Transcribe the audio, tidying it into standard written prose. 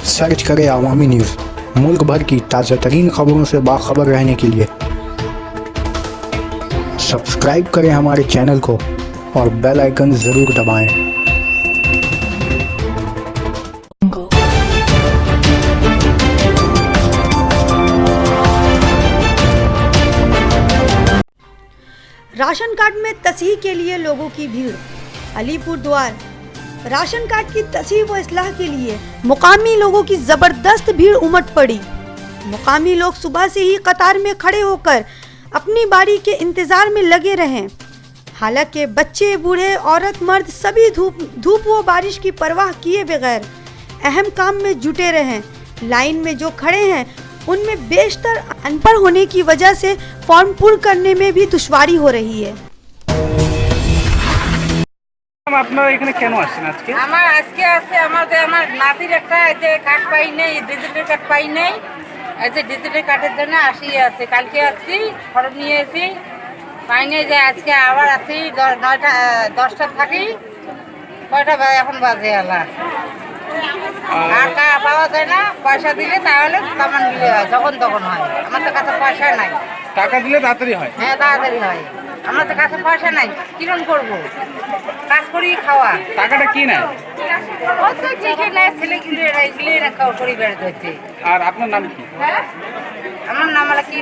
Search करें अवामी news. मुल्क भर की ताज़ा तरीन खबरों से बाखबर रहने के लिए सब्सक्राइब करें हमारे चैनल को और बेल आइकन ज़रूर दबाएं। राशन कार्ड में तस्हीह के लिए लोगों की भीड़। अलीपुरद्वार राशन कार्ड की तस्हीह व इस्लाह के लिए मुकामी लोगों की जबरदस्त भीड़ उमड़ पड़ी। मुकामी लोग सुबह से ही कतार में खड़े होकर अपनी बारी के इंतजार में लगे रहे। हालांकि बच्चे, बूढ़े, औरत, मर्द सभी धूप व बारिश की परवाह किए बगैर अहम काम में जुटे रहे। लाइन में जो खड़े हैं उनमें बेशतर अनपढ़ होने की वजह से फॉर्म पूर्ण करने में भी दुश्वारी हो रही है। আপনারা এখানে কেন আসছেন আজকে? আমার আজকে আছে আমার নাতির একটা যে কার্ড পাই নাই, ডিজিটাল কার্ড পাই নাই। এই যে ডিজিটাল কার্ডের জন্য আসি আছে। কালকে আসছি, ফর্ম নিয়ে এসেছি, পাই নাই। যে আজকে আবার আসি 10টা থাকি, কয়টা এখন বাজে আলা আর পাওয়া যায় না। পয়সা দিলে তাহলে কামান দিলে হয়, যখন তখন হয়। আমার তো কাছে পয়সা নাই। টাকা দিলে তাড়াতাড়ি হয়? হ্যাঁ, তাড়াতাড়ি হয়। আমার তো কাছে পয়সা নাই, কিরণ করবো? কাজ করি খাওয়া। টাকাটা কি নেয়? আর আপনার নাম কি? আমার নাম কি